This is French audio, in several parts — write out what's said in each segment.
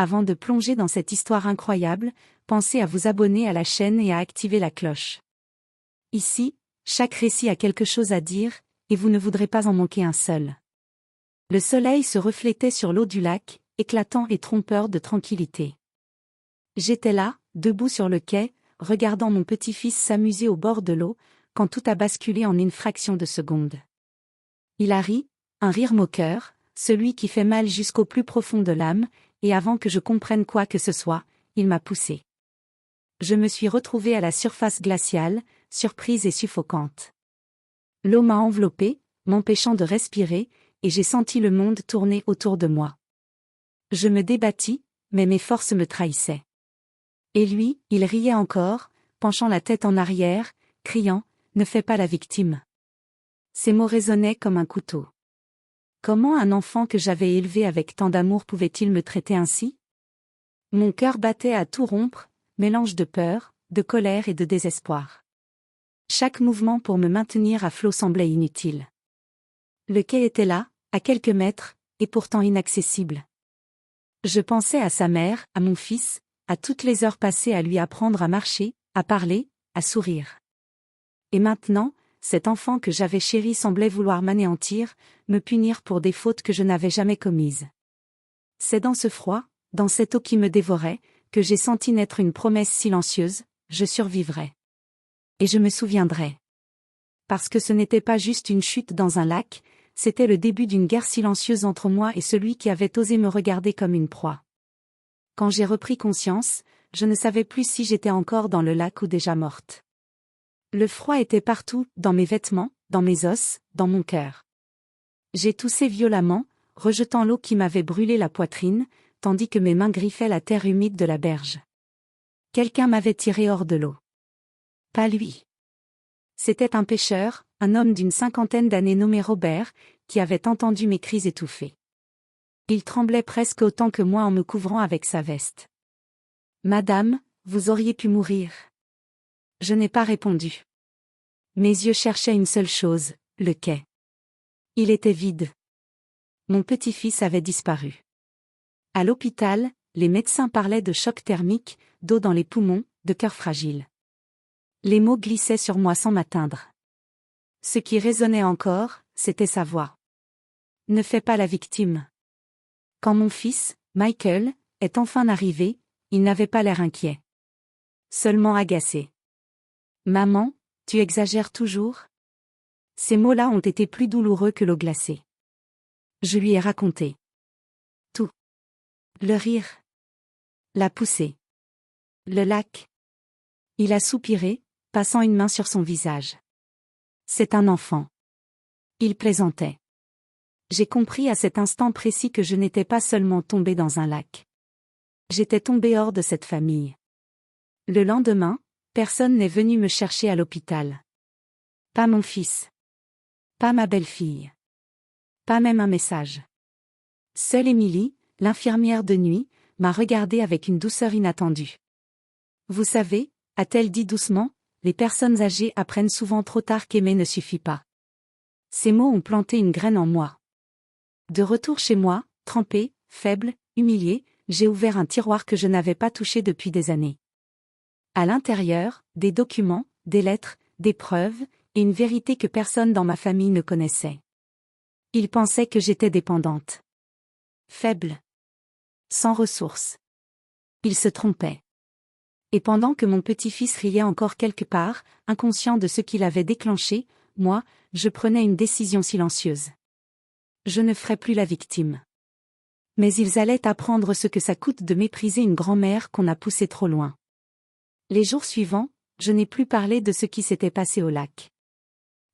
Avant de plonger dans cette histoire incroyable, pensez à vous abonner à la chaîne et à activer la cloche. Ici, chaque récit a quelque chose à dire, et vous ne voudrez pas en manquer un seul. Le soleil se reflétait sur l'eau du lac, éclatant et trompeur de tranquillité. J'étais là, debout sur le quai, regardant mon petit-fils s'amuser au bord de l'eau, quand tout a basculé en une fraction de seconde. Il a ri, un rire moqueur, celui qui fait mal jusqu'au plus profond de l'âme, et avant que je comprenne quoi que ce soit, il m'a poussé. Je me suis retrouvée à la surface glaciale, surprise et suffocante. L'eau m'a enveloppée, m'empêchant de respirer, et j'ai senti le monde tourner autour de moi. Je me débattis, mais mes forces me trahissaient. Et lui, il riait encore, penchant la tête en arrière, criant « Ne fais pas la victime ». Ces mots résonnaient comme un couteau. Comment un enfant que j'avais élevé avec tant d'amour pouvait-il me traiter ainsi? Mon cœur battait à tout rompre, mélange de peur, de colère et de désespoir. Chaque mouvement pour me maintenir à flot semblait inutile. Le quai était là, à quelques mètres, et pourtant inaccessible. Je pensais à sa mère, à mon fils, à toutes les heures passées à lui apprendre à marcher, à parler, à sourire. Et maintenant, cet enfant que j'avais chéri semblait vouloir m'anéantir, me punir pour des fautes que je n'avais jamais commises. C'est dans ce froid, dans cette eau qui me dévorait, que j'ai senti naître une promesse silencieuse, je survivrai. Et je me souviendrai. Parce que ce n'était pas juste une chute dans un lac, c'était le début d'une guerre silencieuse entre moi et celui qui avait osé me regarder comme une proie. Quand j'ai repris conscience, je ne savais plus si j'étais encore dans le lac ou déjà morte. Le froid était partout, dans mes vêtements, dans mes os, dans mon cœur. J'ai toussé violemment, rejetant l'eau qui m'avait brûlé la poitrine, tandis que mes mains griffaient la terre humide de la berge. Quelqu'un m'avait tiré hors de l'eau. Pas lui. C'était un pêcheur, un homme d'une cinquantaine d'années nommé Robert, qui avait entendu mes cris étouffés. Il tremblait presque autant que moi en me couvrant avec sa veste. « Madame, vous auriez pu mourir. » Je n'ai pas répondu. Mes yeux cherchaient une seule chose, le quai. Il était vide. Mon petit-fils avait disparu. À l'hôpital, les médecins parlaient de choc thermique, d'eau dans les poumons, de cœur fragile. Les mots glissaient sur moi sans m'atteindre. Ce qui résonnait encore, c'était sa voix. Ne fais pas la victime. Quand mon fils, Michael, est enfin arrivé, il n'avait pas l'air inquiet. Seulement agacé. Maman, tu exagères toujours? Ces mots-là ont été plus douloureux que l'eau glacée. Je lui ai raconté. Tout. Le rire. La poussée. Le lac. Il a soupiré, passant une main sur son visage. C'est un enfant. Il plaisantait. J'ai compris à cet instant précis que je n'étais pas seulement tombée dans un lac. J'étais tombée hors de cette famille. Le lendemain, personne n'est venu me chercher à l'hôpital. Pas mon fils. Pas ma belle-fille. Pas même un message. Seule Émilie, l'infirmière de nuit, m'a regardée avec une douceur inattendue. Vous savez, a-t-elle dit doucement, les personnes âgées apprennent souvent trop tard qu'aimer ne suffit pas. Ces mots ont planté une graine en moi. De retour chez moi, trempée, faible, humiliée, j'ai ouvert un tiroir que je n'avais pas touché depuis des années. À l'intérieur, des documents, des lettres, des preuves, et une vérité que personne dans ma famille ne connaissait. Ils pensaient que j'étais dépendante. Faible. Sans ressources. Ils se trompaient. Et pendant que mon petit-fils riait encore quelque part, inconscient de ce qu'il avait déclenché, moi, je prenais une décision silencieuse. Je ne ferais plus la victime. Mais ils allaient apprendre ce que ça coûte de mépriser une grand-mère qu'on a poussée trop loin. Les jours suivants, je n'ai plus parlé de ce qui s'était passé au lac.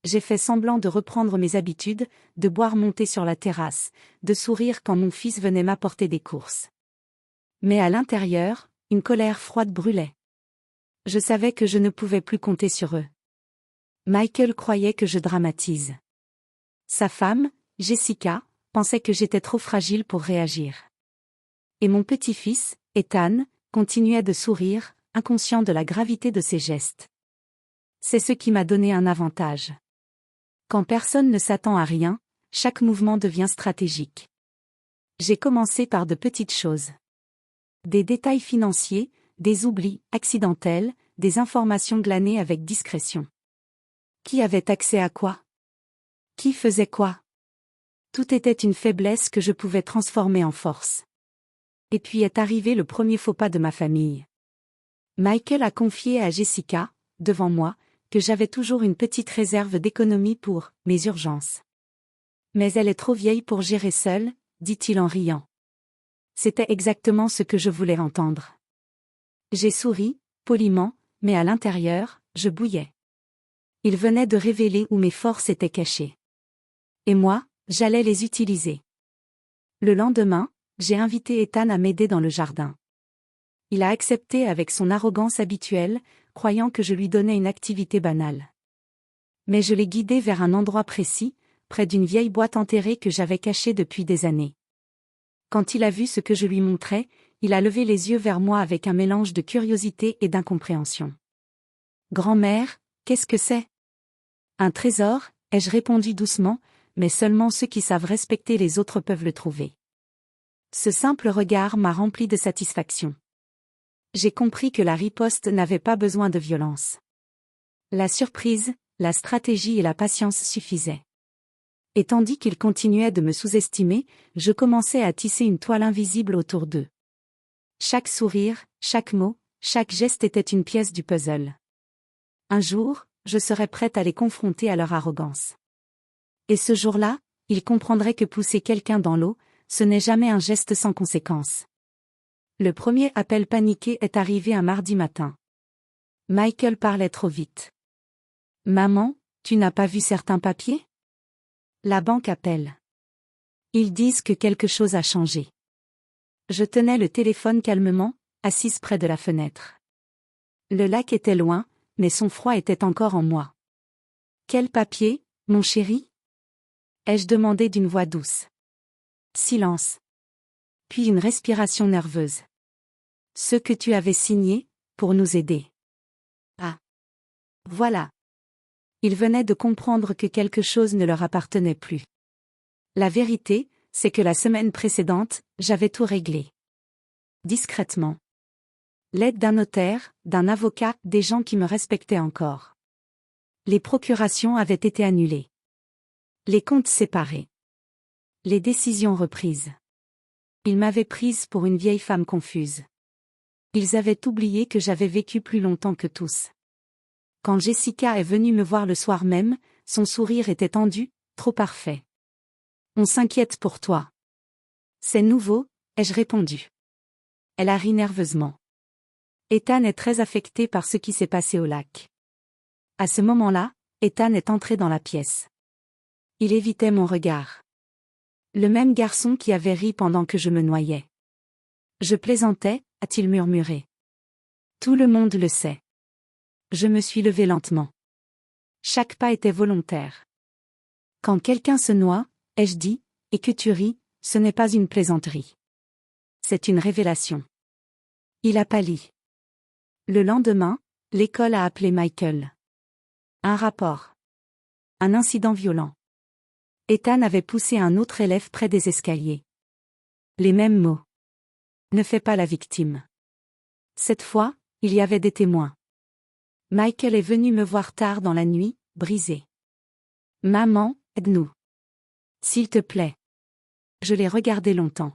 J'ai fait semblant de reprendre mes habitudes, de boire monter sur la terrasse, de sourire quand mon fils venait m'apporter des courses. Mais à l'intérieur, une colère froide brûlait. Je savais que je ne pouvais plus compter sur eux. Michael croyait que je dramatise. Sa femme, Jessica, pensait que j'étais trop fragile pour réagir. Et mon petit-fils, Ethan, continuait de sourire, inconscient de la gravité de ses gestes. C'est ce qui m'a donné un avantage. Quand personne ne s'attend à rien, chaque mouvement devient stratégique. J'ai commencé par de petites choses. Des détails financiers, des oublis accidentels, des informations glanées avec discrétion. Qui avait accès à quoi? Qui faisait quoi? Tout était une faiblesse que je pouvais transformer en force. Et puis est arrivé le premier faux pas de ma famille. Michael a confié à Jessica, devant moi, que j'avais toujours une petite réserve d'économie pour mes urgences. Mais elle est trop vieille pour gérer seule, dit-il en riant. C'était exactement ce que je voulais entendre. J'ai souri, poliment, mais à l'intérieur, je bouillais. Il venait de révéler où mes forces étaient cachées. Et moi, j'allais les utiliser. Le lendemain, j'ai invité Ethan à m'aider dans le jardin. Il a accepté avec son arrogance habituelle, croyant que je lui donnais une activité banale. Mais je l'ai guidé vers un endroit précis, près d'une vieille boîte enterrée que j'avais cachée depuis des années. Quand il a vu ce que je lui montrais, il a levé les yeux vers moi avec un mélange de curiosité et d'incompréhension. « Grand-mère, qu'est-ce que c'est ? » « Un trésor, ai-je répondu doucement, mais seulement ceux qui savent respecter les autres peuvent le trouver. Ce simple regard m'a rempli de satisfaction. J'ai compris que la riposte n'avait pas besoin de violence. La surprise, la stratégie et la patience suffisaient. Et tandis qu'il continuait de me sous-estimer, je commençais à tisser une toile invisible autour d'eux. Chaque sourire, chaque mot, chaque geste était une pièce du puzzle. Un jour, je serais prête à les confronter à leur arrogance. Et ce jour-là, ils comprendraient que pousser quelqu'un dans l'eau, ce n'est jamais un geste sans conséquence. Le premier appel paniqué est arrivé un mardi matin. Michael parlait trop vite. « Maman, tu n'as pas vu certains papiers ? La banque appelle. Ils disent que quelque chose a changé. » Je tenais le téléphone calmement, assise près de la fenêtre. Le lac était loin, mais son froid était encore en moi. « Quel papier, mon chéri ? » ai-je demandé d'une voix douce. Silence. Puis une respiration nerveuse. « Ceux que tu avais signés, pour nous aider. » Ah. Voilà. Ils venaient de comprendre que quelque chose ne leur appartenait plus. La vérité, c'est que la semaine précédente, j'avais tout réglé. Discrètement. L'aide d'un notaire, d'un avocat, des gens qui me respectaient encore. Les procurations avaient été annulées. Les comptes séparés. Les décisions reprises. Ils m'avaient prise pour une vieille femme confuse. Ils avaient oublié que j'avais vécu plus longtemps que tous. Quand Jessica est venue me voir le soir même, son sourire était tendu, trop parfait. « On s'inquiète pour toi. »« C'est nouveau », ai-je répondu. Elle a ri nerveusement. Ethan est très affecté par ce qui s'est passé au lac. À ce moment-là, Ethan est entré dans la pièce. Il évitait mon regard. Le même garçon qui avait ri pendant que je me noyais. Je plaisantais, a-t-il murmuré. Tout le monde le sait. Je me suis levée lentement. Chaque pas était volontaire. Quand quelqu'un se noie, ai-je dit, et que tu ris, ce n'est pas une plaisanterie. C'est une révélation. Il a pâli. Le lendemain, l'école a appelé Michael. Un rapport. Un incident violent. Ethan avait poussé un autre élève près des escaliers. Les mêmes mots. Ne fais pas la victime. Cette fois, il y avait des témoins. Michael est venu me voir tard dans la nuit, brisé. « Maman, aide-nous. S'il te plaît. » Je l'ai regardé longtemps.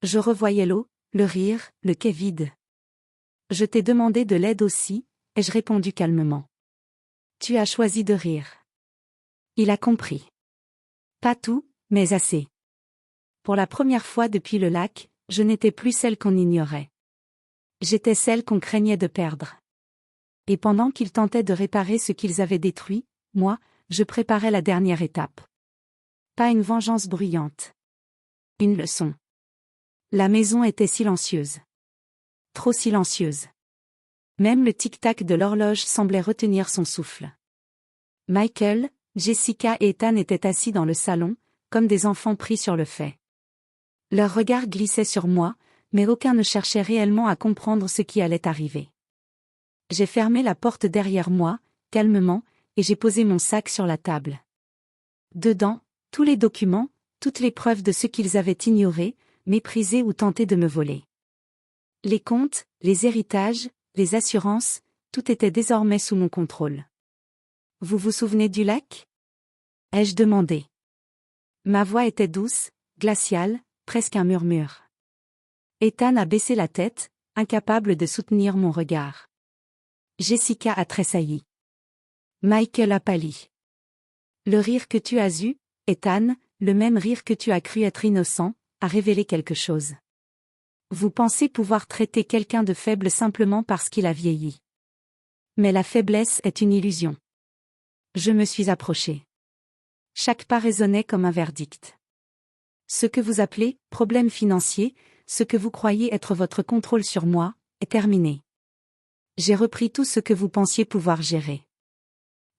Je revoyais l'eau, le rire, le quai vide. « Je t'ai demandé de l'aide aussi, » ai-je répondu calmement. « Tu as choisi de rire. » Il a compris. Pas tout, mais assez. Pour la première fois depuis le lac, je n'étais plus celle qu'on ignorait. J'étais celle qu'on craignait de perdre. Et pendant qu'ils tentaient de réparer ce qu'ils avaient détruit, moi, je préparais la dernière étape. Pas une vengeance bruyante. Une leçon. La maison était silencieuse. Trop silencieuse. Même le tic-tac de l'horloge semblait retenir son souffle. Michael, Jessica et Ethan étaient assis dans le salon, comme des enfants pris sur le fait. Leurs regards glissaient sur moi, mais aucun ne cherchait réellement à comprendre ce qui allait arriver. J'ai fermé la porte derrière moi, calmement, et j'ai posé mon sac sur la table. Dedans, tous les documents, toutes les preuves de ce qu'ils avaient ignoré, méprisé ou tenté de me voler. Les comptes, les héritages, les assurances, tout était désormais sous mon contrôle. Vous vous souvenez du lac? Ai-je demandé. Ma voix était douce, glaciale, presque un murmure. Ethan a baissé la tête, incapable de soutenir mon regard. Jessica a tressailli. Michael a pâli. Le rire que tu as eu, Ethan, le même rire que tu as cru être innocent, a révélé quelque chose. Vous pensez pouvoir traiter quelqu'un de faible simplement parce qu'il a vieilli. Mais la faiblesse est une illusion. Je me suis approché. Chaque pas résonnait comme un verdict. Ce que vous appelez « problème financier », ce que vous croyez être votre contrôle sur moi, est terminé. J'ai repris tout ce que vous pensiez pouvoir gérer.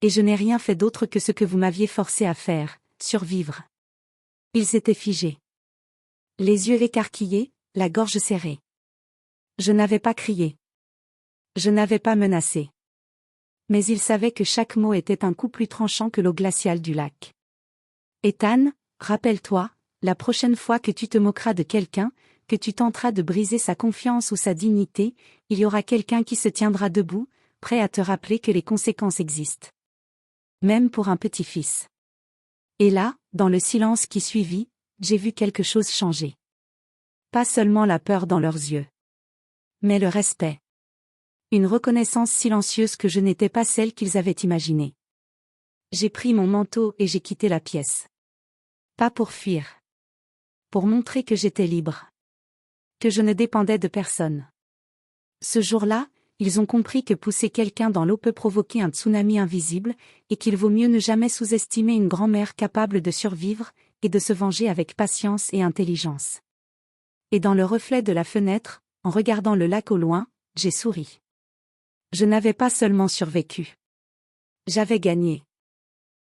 Et je n'ai rien fait d'autre que ce que vous m'aviez forcé à faire, survivre. Il s'était figé. Les yeux écarquillés, la gorge serrée. Je n'avais pas crié. Je n'avais pas menacé. Mais il savait que chaque mot était un coup plus tranchant que l'eau glaciale du lac. Ethan, rappelle-toi, la prochaine fois que tu te moqueras de quelqu'un, que tu tenteras de briser sa confiance ou sa dignité, il y aura quelqu'un qui se tiendra debout, prêt à te rappeler que les conséquences existent. Même pour un petit-fils. Et là, dans le silence qui suivit, j'ai vu quelque chose changer. Pas seulement la peur dans leurs yeux. Mais le respect. Une reconnaissance silencieuse que je n'étais pas celle qu'ils avaient imaginée. J'ai pris mon manteau et j'ai quitté la pièce. Pas pour fuir. Pour montrer que j'étais libre. Que je ne dépendais de personne. Ce jour-là, ils ont compris que pousser quelqu'un dans l'eau peut provoquer un tsunami invisible, et qu'il vaut mieux ne jamais sous-estimer une grand-mère capable de survivre, et de se venger avec patience et intelligence. Et dans le reflet de la fenêtre, en regardant le lac au loin, j'ai souri. Je n'avais pas seulement survécu. J'avais gagné.